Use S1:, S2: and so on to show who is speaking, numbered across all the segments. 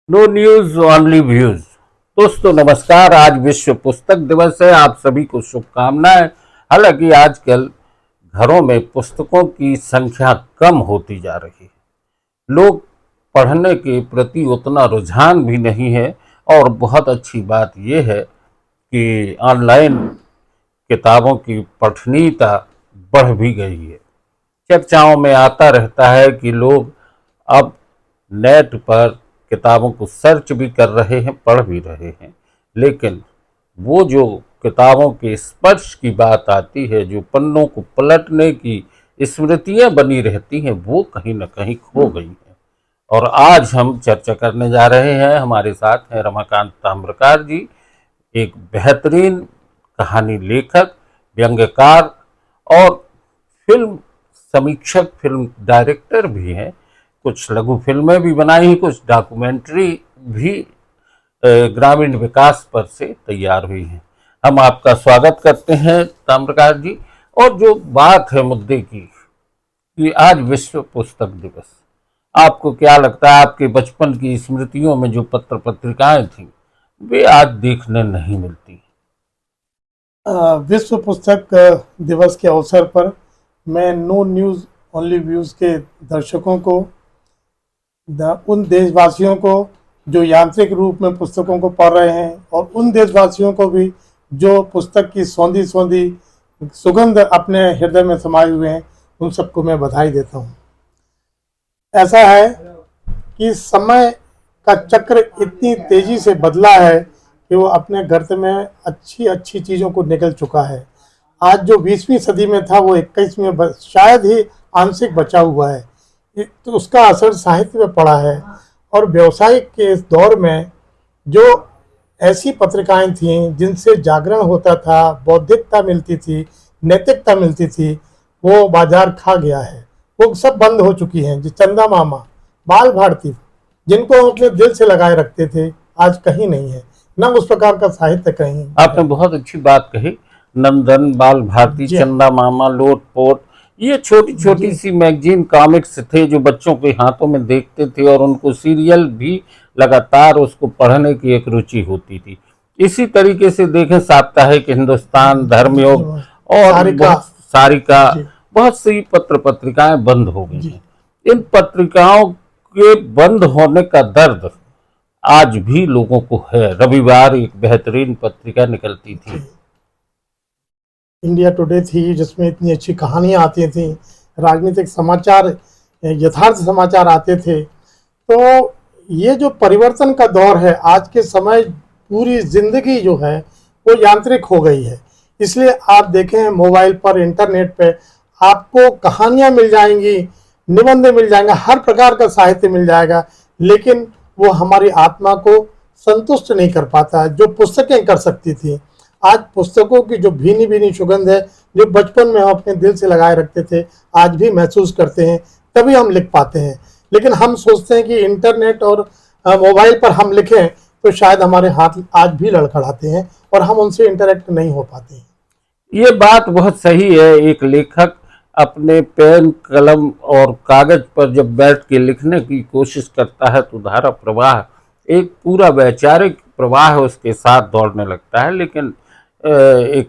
S1: No news only views. दोस्तों नमस्कार। आज विश्व पुस्तक दिवस है। आप सभी को शुभकामनाएं। हालांकि आजकल घरों में पुस्तकों की संख्या कम होती जा रही है। लोग पढ़ने के प्रति उतना रुझान भी नहीं है। और बहुत अच्छी बात यह है कि ऑनलाइन किताबों की पठनीयता बढ़ भी गई है। चर्चाओं में आता रहता है कि लोग अब नेट पर किताबों को सर्च भी कर रहे हैं, पढ़ भी रहे हैं। लेकिन वो जो किताबों के स्पर्श की बात आती है, जो पन्नों को पलटने की स्मृतियां बनी रहती हैं, वो कहीं ना कहीं खो गई हैं। और आज हम चर्चा करने जा रहे हैं। हमारे साथ हैं रमाकांत ताम्रकार जी, एक बेहतरीन कहानी लेखक, व्यंग्यकार और फिल्म समीक्षक, फिल्म डायरेक्टर भी हैं। कुछ लघु फिल्में भी बनाई हैं, कुछ डॉक्यूमेंट्री भी ग्रामीण विकास पर से तैयार हुई हैं। हम आपका स्वागत करते हैं ताम्रकार जी। और जो बात है मुद्दे की कि आज विश्व पुस्तक दिवस, आपको क्या लगता है, आपके बचपन की स्मृतियों में जो पत्र पत्रिकाएं थी वे आज देखने नहीं मिलती?
S2: विश्व पुस्तक दिवस के अवसर पर मैं नो न्यूज़ ओनली व्यूज़ के दर्शकों को, उन देशवासियों को जो यांत्रिक रूप में पुस्तकों को पढ़ रहे हैं, और उन देशवासियों को भी जो पुस्तक की सौंधी सौंधी सुगंध अपने हृदय में समाये हुए हैं, उन सबको मैं बधाई देता हूँ। ऐसा है कि समय का चक्र इतनी तेजी से बदला है कि वो अपने गर्त में अच्छी अच्छी चीज़ों को निकल चुका है। आज जो 20वीं सदी में था वो 21वीं में शायद ही आंशिक बचा हुआ है। तो उसका असर साहित्य में पड़ा है। और व्यवसायिक के इस दौर में जो ऐसी पत्रिकाएं थीं जिनसे जागरण होता था, बौद्धिकता मिलती थी, नैतिकता मिलती थी, वो बाजार खा गया है। वो सब बंद हो चुकी हैं। जो चंदा मामा, बाल भारती, जिनको हम अपने दिल से लगाए रखते थे, आज कहीं नहीं है। न उस प्रकार का साहित्य कहीं।
S1: आपने बहुत अच्छी बात कही। नंदन, बाल भारती, चंदा मामा, लोट पोट, ये छोटी छोटी सी मैगजीन कॉमिक्स थे जो बच्चों के हाथों में देखते थे और उनको सीरियल भी लगातार उसको पढ़ने की एक रुचि होती थी। इसी तरीके से देखें साप्ताहिक हिंदुस्तान, धर्मयोग और सारिका, बहुत सी पत्र पत्रिकाएं बंद हो गई हैं। इन पत्रिकाओं के बंद होने का दर्द आज भी लोगों को है। रविवार एक बेहतरीन पत्रिका निकलती थी,
S2: इंडिया टुडे थी, जिसमें इतनी अच्छी कहानियां आती थी, राजनीतिक समाचार, यथार्थ समाचार आते थे। तो ये जो परिवर्तन का दौर है, आज के समय पूरी जिंदगी जो है वो यांत्रिक हो गई है। इसलिए आप देखें मोबाइल पर, इंटरनेट पे आपको कहानियां मिल जाएंगी, निबंध मिल जाएंगे, हर प्रकार का साहित्य मिल जाएगा, लेकिन वो हमारी आत्मा को संतुष्ट नहीं कर पाता जो पुस्तकें कर सकती थी। आज पुस्तकों की जो भीनी भीनी सुगंध है, जो बचपन में हम अपने दिल से लगाए रखते थे, आज भी महसूस करते हैं, तभी हम लिख पाते हैं। लेकिन हम सोचते हैं कि इंटरनेट और मोबाइल पर हम लिखें तो शायद हमारे हाथ आज भी लड़खड़ाते हैं और हम उनसे इंटरेक्ट नहीं हो पाते हैं।
S1: ये बात बहुत सही है। एक लेखक अपने पेन, कलम और कागज पर जब बैठ के लिखने की कोशिश करता है तो धारा प्रवाह, एक पूरा वैचारिक प्रवाह उसके साथ दौड़ने लगता है। लेकिन एक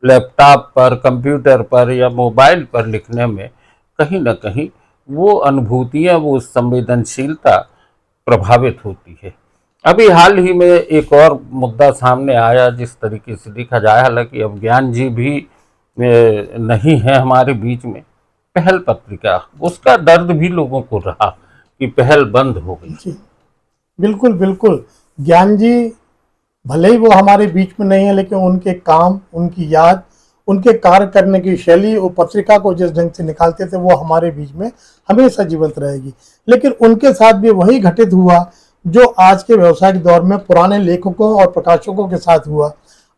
S1: लैपटॉप पर, कंप्यूटर पर या मोबाइल पर लिखने में कहीं ना कहीं वो अनुभूतियाँ, वो संवेदनशीलता प्रभावित होती है। अभी हाल ही में एक और मुद्दा सामने आया जिस तरीके से देखा जाए, हालांकि अब ज्ञान जी भी नहीं है हमारे बीच में, पहल पत्रिका, उसका दर्द भी लोगों को रहा कि पहल बंद हो गई।
S2: जी बिल्कुल बिल्कुल। ज्ञान जी भले ही वो हमारे बीच में नहीं है, लेकिन उनके काम, उनकी याद, उनके कार्य करने की शैली, वो पत्रिका को जिस ढंग से निकालते थे, वो हमारे बीच में हमेशा जीवंत रहेगी। लेकिन उनके साथ भी वही घटित हुआ जो आज के व्यवसायिक दौर में पुराने लेखकों और प्रकाशकों के साथ हुआ।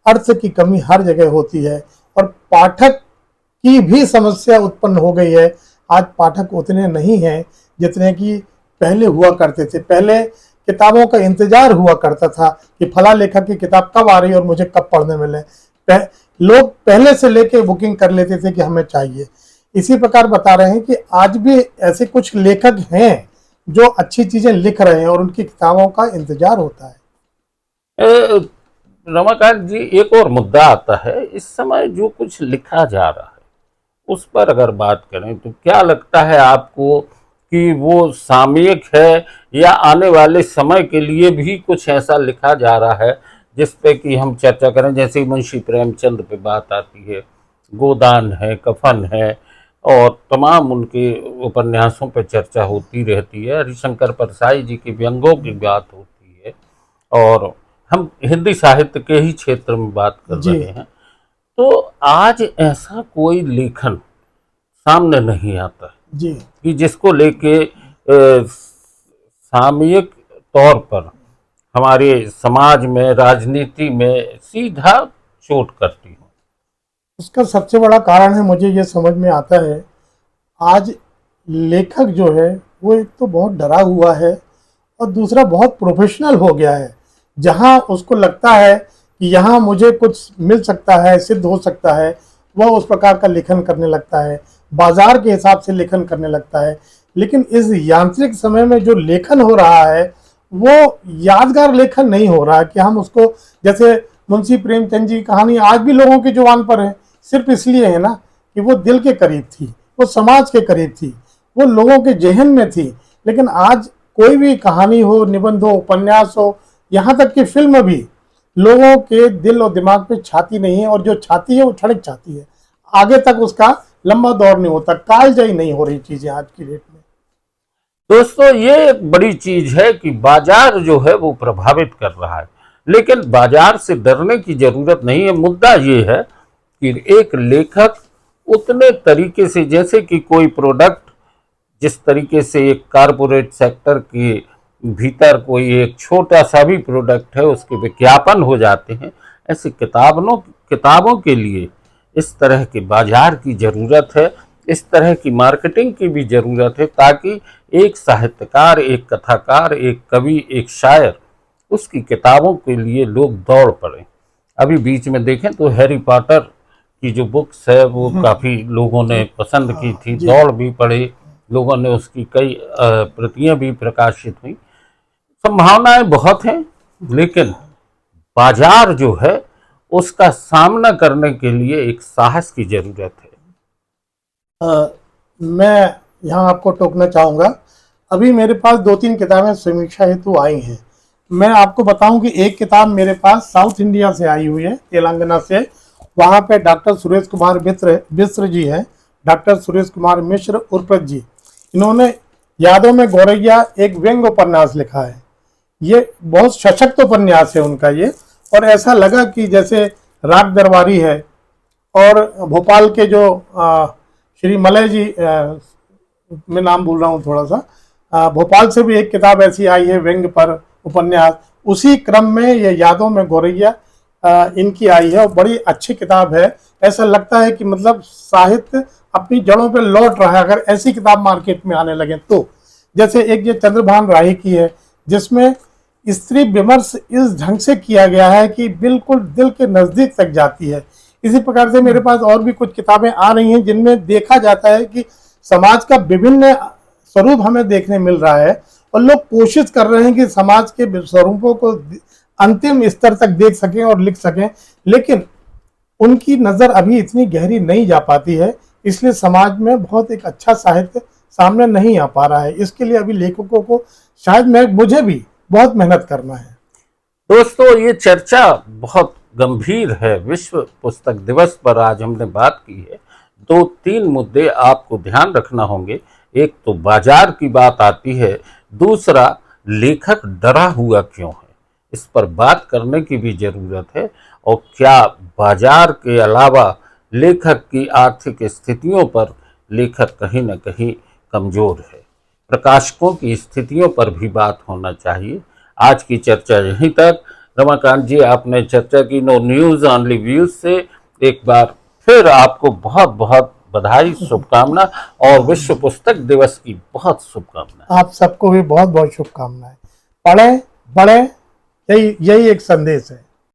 S2: अर्थ की कमी हर जगह होती है और पाठक की भी समस्या उत्पन्न हो गई है। आज पाठक उतने नहीं हैं जितने कि पहले हुआ करते थे। पहले किताबों का इंतजार हुआ करता था कि फला लेखक की किताब कब आ रही है और मुझे कब पढ़ने मिले। लोग पहले से लेके बुकिंग कर लेते थे कि हमें चाहिए। इसी प्रकार बता रहे हैं कि आज भी ऐसे कुछ लेखक हैं जो अच्छी चीजें लिख रहे हैं और उनकी किताबों का इंतजार होता है।
S1: रमाकांत जी, एक और मुद्दा आता है। इस समय जो कुछ लिखा जा रहा है उस पर अगर बात करें तो क्या लगता है आपको कि वो सामयिक है, या आने वाले समय के लिए भी कुछ ऐसा लिखा जा रहा है जिस पे कि हम चर्चा करें? जैसे मुंशी प्रेमचंद पे बात आती है, गोदान है, कफन है, और तमाम उनके उपन्यासों पे चर्चा होती रहती है। हरिशंकर परसाई जी के व्यंगों की बात होती है, और हम हिंदी साहित्य के ही क्षेत्र में बात कर
S2: जी
S1: रहे हैं। तो आज ऐसा कोई लेखन सामने नहीं आता
S2: जी
S1: कि जिसको लेके सामयिक तौर पर हमारे समाज में, राजनीति में सीधा चोट करती हो।
S2: उसका सबसे बड़ा कारण है, मुझे ये समझ में आता है, आज लेखक जो है वो एक तो बहुत डरा हुआ है और दूसरा बहुत प्रोफेशनल हो गया है। जहां उसको लगता है कि यहाँ मुझे कुछ मिल सकता है, सिद्ध हो सकता है, वह उस प्रकार का लेखन करने लगता है, बाजार के हिसाब से लेखन करने लगता है। लेकिन इस यांत्रिक समय में जो लेखन हो रहा है वो यादगार लेखन नहीं हो रहा है कि हम उसको, जैसे मुंशी प्रेमचंद जी की कहानी आज भी लोगों की जुबान पर है, सिर्फ इसलिए है ना कि वो दिल के करीब थी, वो समाज के करीब थी, वो लोगों के जहन में थी। लेकिन आज कोई भी कहानी हो, निबंध हो, उपन्यास हो, यहाँ तक कि फिल्म भी लोगों के दिल और दिमाग पे छाती नहीं है, और जो छाती है वो ठड़क छाती है, आगे तक उसका लंबा दौर नहीं होता, कालजयी नहीं हो रही चीजें आज की डेट में।
S1: दोस्तों, ये एक बड़ी चीज है कि बाजार जो है वो प्रभावित कर रहा है, लेकिन बाजार से डरने की जरूरत नहीं है। मुद्दा ये है कि एक लेखक उतने तरीके से, जैसे कि कोई प्रोडक्ट जिस तरीके से एक कारपोरेट सेक्टर के भीतर कोई एक छोटा सा भी प्रोडक्ट है उसके विज्ञापन हो जाते हैं, ऐसे किताबों के लिए इस तरह के बाजार की ज़रूरत है, इस तरह की मार्केटिंग की भी ज़रूरत है, ताकि एक साहित्यकार, एक कथाकार, एक कवि, एक शायर, उसकी किताबों के लिए लोग दौड़ पड़े। अभी बीच में देखें तो हैरी पॉटर की जो बुक्स है वो काफ़ी लोगों ने पसंद की थी,
S2: जी
S1: दौड़ भी पड़े, लोगों ने उसकी कई प्रतियां भी प्रकाशित हुई। संभावनाएं बहुत हैं, लेकिन बाजार जो है उसका सामना करने के लिए एक साहस की जरूरत है।
S2: मैं यहाँ आपको टोकना चाहूँगा। अभी मेरे पास 2-3 किताबें समीक्षा हेतु आई हैं। मैं आपको बताऊं कि एक किताब मेरे पास साउथ इंडिया से आई हुई है, तेलंगाना से। वहाँ पे डॉक्टर सुरेश कुमार मिश्र जी हैं, डॉक्टर सुरेश कुमार मिश्र उर्पत जी। इन्होंने यादों में गौरैया एक व्यंग्य उपन्यास लिखा है। ये बहुत सशक्त उपन्यास है उनका ये, और ऐसा लगा कि जैसे राग दरबारी है, और भोपाल के जो श्री मलय जी, मैं नाम भूल रहा हूँ थोड़ा सा, भोपाल से भी एक किताब ऐसी आई है व्यंग्य पर उपन्यास। उसी क्रम में ये यादों में गौरैया इनकी आई है, और बड़ी अच्छी किताब है। ऐसा लगता है कि मतलब साहित्य अपनी जड़ों पे लौट रहा है अगर ऐसी किताब मार्केट में आने लगे तो। जैसे एक ये चंद्रभान राही की है, जिसमें स्त्री विमर्श इस ढंग से किया गया है कि बिल्कुल दिल के नजदीक तक जाती है। इसी प्रकार से मेरे पास और भी कुछ किताबें आ रही हैं जिनमें देखा जाता है कि समाज का विभिन्न स्वरूप हमें देखने मिल रहा है, और लोग कोशिश कर रहे हैं कि समाज के स्वरूपों को अंतिम स्तर तक देख सकें और लिख सकें, लेकिन उनकी नजर अभी इतनी गहरी नहीं जा पाती है। इसलिए समाज में बहुत एक अच्छा साहित्य सामने नहीं आ पा रहा है। इसके लिए अभी लेखकों को, शायद मुझे भी बहुत मेहनत करना है।
S1: दोस्तों, ये चर्चा बहुत गंभीर है। विश्व पुस्तक दिवस पर आज हमने बात की है। 2-3 मुद्दे आपको ध्यान रखना होंगे। एक तो बाजार की बात आती है, दूसरा लेखक डरा हुआ क्यों है, इस पर बात करने की भी जरूरत है। और क्या बाजार के अलावा लेखक की आर्थिक स्थितियों पर लेखक कहीं न कहीं कमजोर है, प्रकाशकों की स्थितियों पर भी बात होना चाहिए। आज की चर्चा यहीं तक। रमाकांत जी, आपने चर्चा की नो न्यूज़ ऑनली व्यूज से। एक बार फिर आपको बहुत बहुत बधाई, शुभकामना, और विश्व पुस्तक दिवस की बहुत शुभकामनाएं।
S2: आप सबको भी बहुत बहुत शुभकामनाएं। पढ़ें, बढ़ें, यही एक संदेश है।